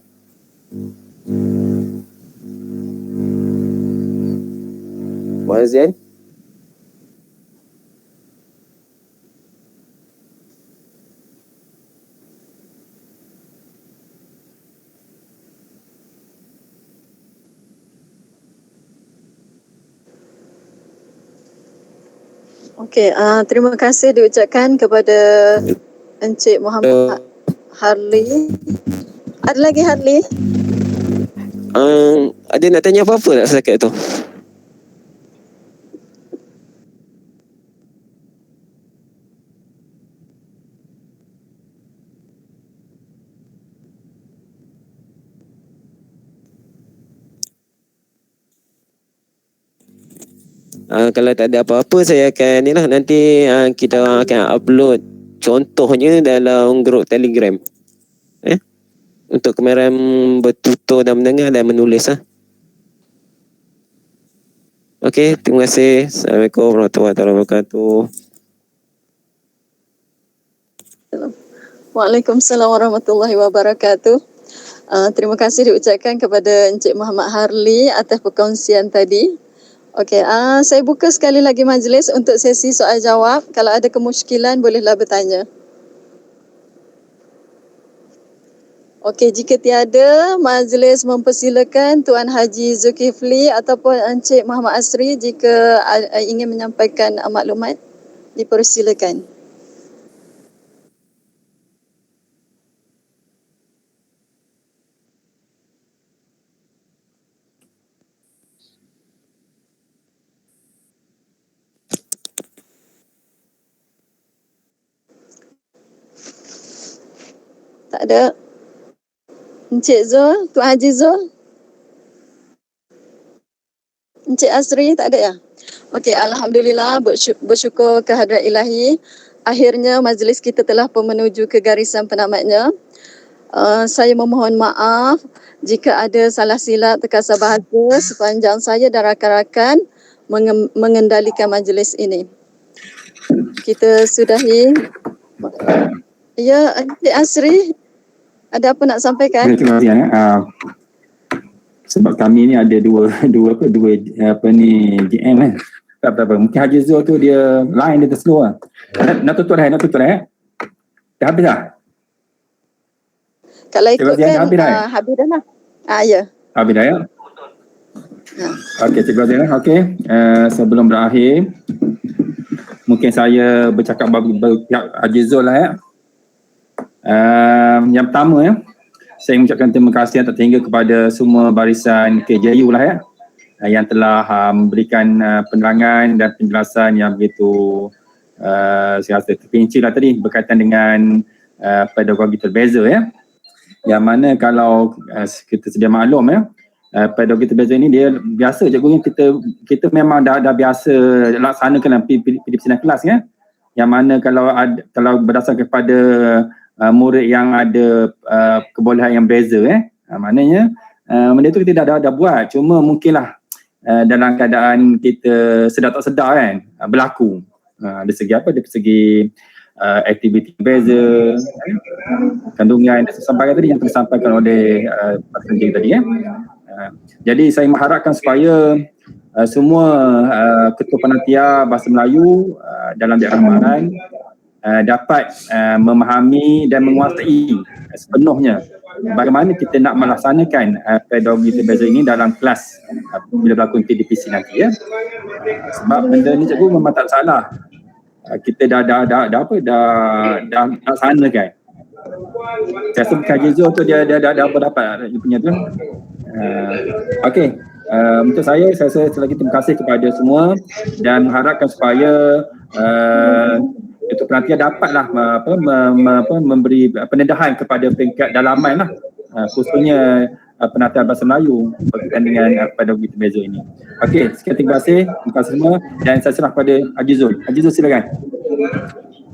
Puan Azian? Okey, terima kasih diucapkan kepada Encik Muhammad Harli. Ada lagi Harli? Ada nak tanya apa-apa tak setakat tu? Kalau tak ada apa-apa, saya akan nanti kita akan upload contohnya dalam grup Telegram. Untuk kemarin bertutur dan mendengar dan menulis. Okey, terima kasih. Assalamualaikum warahmatullahi wabarakatuh. Waalaikumsalam warahmatullahi wabarakatuh. Terima kasih diucapkan kepada Encik Muhammad Harli atas perkongsian tadi. Okey, saya buka sekali lagi majlis untuk sesi soal jawab. Kalau ada kemusykilan bolehlah bertanya. Okey, jika tiada, majlis mempersilakan Tuan Haji Zulkifli ataupun Encik Muhammad Asri jika ingin menyampaikan maklumat, dipersilakan. Tak ada. Encik Zul, Tuan Haji Zul? Encik Asri, tak ada ya? Okey, Alhamdulillah, bersyukur kehadrat ilahi. Akhirnya majlis kita telah pun menuju ke garisan penamatnya. Saya memohon maaf jika ada salah silap terkasar bahasa sepanjang saya dan rakan-rakan mengendalikan majlis ini. Kita sudahi. Ya, Encik Asri, ada apa nak sampaikan? Terima kasih. Sebab kami ni ada dua GM kan. Tak apa. Mungkin Haji Zul tu dia line dia terslow lah. Nak tutup dah. Dah habis dah? Kalau ikutkan habis dah lah. Ya. Habis dah ya? Okey, terima kasih. Okey, sebelum berakhir mungkin saya bercakap bagi pihak Haji Zul lah ya. Yang pertama saya mengucapkan terima kasih yang tak terhingga kepada semua barisan KJU lah ya, yang telah memberikan penerangan dan penjelasan yang begitu saya rasa terperinci lah tadi berkaitan dengan pedagogi terbeza ya. Yang mana kalau kita sedia maklum ya, pedagogi terbeza ini dia biasa cikgu kita memang dah biasa laksanakan PDPC kelas ya. Yang mana kalau berdasarkan kepada murid yang ada kebolehan yang berbeza maknanya benda tu kita dah buat, cuma mungkinlah dalam keadaan kita sedar tak sedar kan berlaku dari segi apa, dari segi aktiviti berbeza, kandungan dan sebagainya tadi yang disampaikan oleh peserta tadi jadi saya mengharapkan supaya semua ketua panitia bahasa Melayu dalam daerah Maran dapat memahami dan menguasai sepenuhnya bagaimana kita nak melaksanakan pedagogi terbeza ini dalam kelas bila berlaku TDPC nanti ya. Sebab benda ni cikgu memang tak salah. Kita dah laksanakan. Saya rasa bukan Jizo tu dia apa dapat dia punya tu. Okey. Untuk saya rasa selagi terima kasih kepada semua dan mengharapkan supaya untuk penantian dapatlah memberi pendedahan kepada peringkat dalaman lah, khususnya penantian bahasa Melayu berkaitan dengan pedagogi terbeza ini. Okey, sekian terima kasih semua dan saya serah kepada Haji Zul. Haji Zul silakan.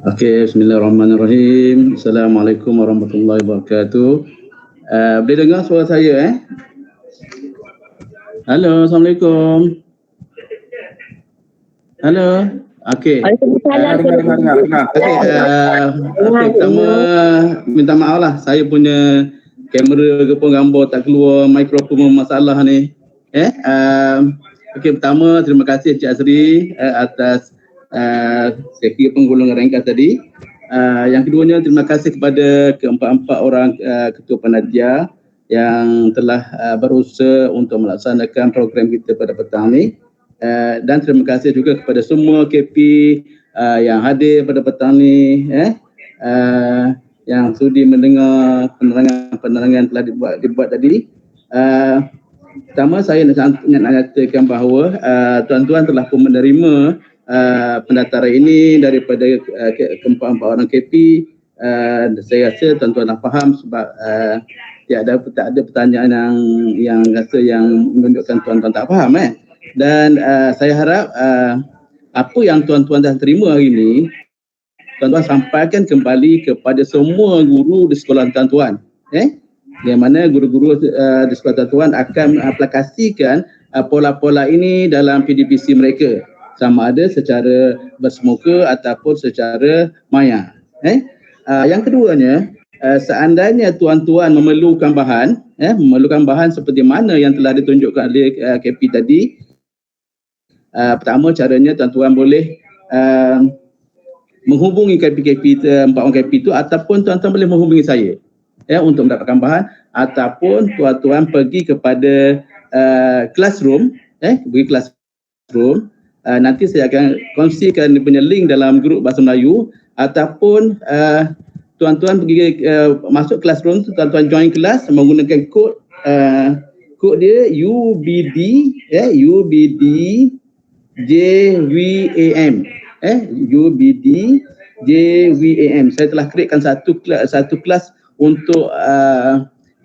Okey, bismillahirrahmanirrahim. Assalamualaikum warahmatullahi wabarakatuh. Boleh dengar suara saya Halo, Assalamualaikum. Halo. Okey. Dengar. Okey, pertama minta maaf lah, saya punya kamera ke pun gambar tak keluar, mikrofon masalah ni. Okey, pertama terima kasih Cik Azri atas sesi penggolongan ringkas tadi. Yang keduanya terima kasih kepada keempat-empat orang ketua panitia yang telah berusaha untuk melaksanakan program kita pada petang ni. Dan terima kasih juga kepada semua KP yang hadir pada petang ni, yang sudi mendengar penerangan telah dibuat tadi. Pertama saya nak nyatakan bahawa tuan-tuan telah pun menerima pendaftaran ini daripada keempat-empat orang KP. Saya rasa tuan-tuan dah faham sebab tak ada pertanyaan yang rasa yang menunjukkan tuan-tuan tak faham. Dan saya harap apa yang tuan-tuan dah terima hari ini, tuan-tuan sampaikan kembali kepada semua guru di sekolah tuan-tuan. Yang mana guru-guru di sekolah tuan-tuan akan aplikasikan pola-pola ini dalam PDPC mereka, sama ada secara bersemuka ataupun secara maya. Yang keduanya, seandainya tuan-tuan memerlukan bahan seperti mana yang telah ditunjukkan oleh KP tadi, pertama caranya tuan-tuan boleh menghubungi KP empat orang KP itu, ataupun tuan-tuan boleh menghubungi saya untuk mendapatkan bahan, ataupun tuan-tuan pergi kepada classroom, nanti saya akan kongsikan punya link dalam grup Bahasa Melayu, ataupun tuan-tuan pergi masuk classroom, tuan-tuan join kelas menggunakan kod dia UBD JVAM. UBD JVAM. Saya telah createkan satu kelas untuk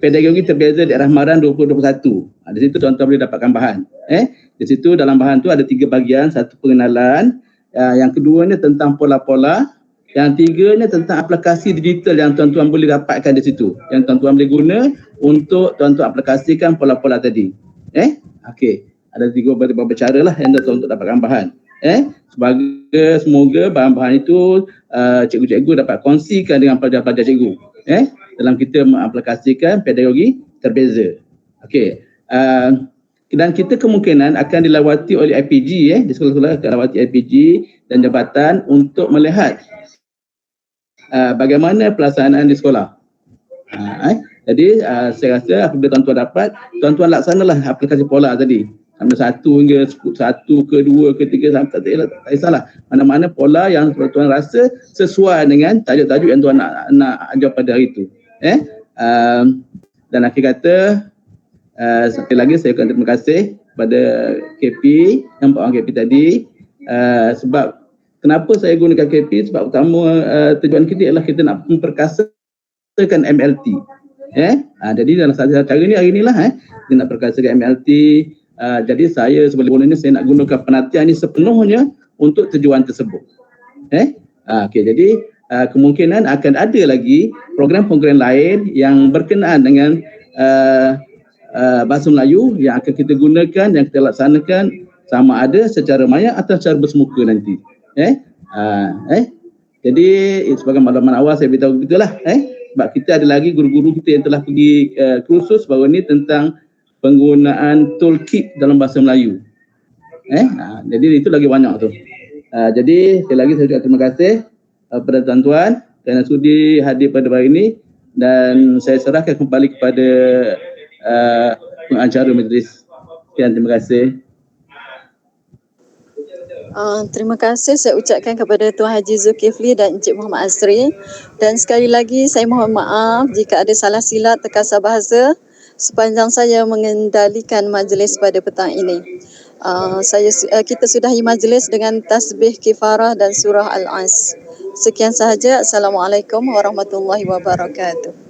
pedagogi terbeza daerah Maran 2021. Di situ tuan-tuan boleh dapatkan bahan. Di situ dalam bahan tu ada 3 bahagian, satu pengenalan, yang keduanya tentang pola-pola, yang tiganya tentang aplikasi digital yang tuan-tuan boleh dapatkan di situ, yang tuan-tuan boleh guna untuk tuan-tuan aplikasikan pola-pola tadi. Okey, ada 3 beberapa cara lah yang tuan-tuan untuk dapatkan bahan. Semoga bahan-bahan itu cikgu-cikgu dapat kongsikan dengan pelajar-pelajar cikgu dalam kita mengaplikasikan pedagogi terbeza. Okey. Dan kita kemungkinan akan dilawati oleh IPG, di sekolah-sekolah akan dilawati IPG dan jabatan untuk melihat bagaimana pelaksanaan di sekolah. Jadi saya rasa apabila tuan-tuan dapat, tuan-tuan laksanalah aplikasi pola tadi. Sampai 1 hingga 1 ke 2 ke 3 sampai tak kisahlah. Mana-mana pola yang tuan-tuan rasa sesuai dengan tajuk-tajuk yang tuan nak ajar pada hari itu. Dan akhir kata, sekali lagi saya ucapkan terima kasih kepada KP, yang orang KP tadi. Sebab kenapa saya gunakan KP? Sebab pertama tujuan kita ialah kita nak memperkasakan MLT. Jadi dalam satu cara ni hari inilah kita nak perkasakan MLT. Jadi saya sebagai ini saya nak gunakan penantian ini sepenuhnya untuk tujuan tersebut. Okey, jadi kemungkinan akan ada lagi program-program lain yang berkenaan dengan bahasa Melayu yang akan kita gunakan, yang kita laksanakan, sama ada secara maya atau secara bersemuka nanti. Jadi sebagai makluman awal saya beritahu begitulah. Sebab kita ada lagi guru-guru kita yang telah pergi kursus baru ni tentang penggunaan toolkit dalam bahasa Melayu. Jadi itu lagi banyak tu. Jadi sekali lagi saya ucapkan terima kasih kepada tuan-tuan kerana sudi hadir pada hari ini. dan saya serahkan kembali kepada pengacara majlis. Sekian, terima kasih. Terima kasih saya ucapkan kepada Tuan Haji Zulkifli dan Encik Muhammad Azri, dan sekali lagi saya mohon maaf jika ada salah silap terkasar bahasa sepanjang saya mengendalikan majlis pada petang ini. Kita sudahi majlis dengan tasbih kifarah dan surah Al-As. Sekian sahaja. Assalamualaikum warahmatullahi wabarakatuh.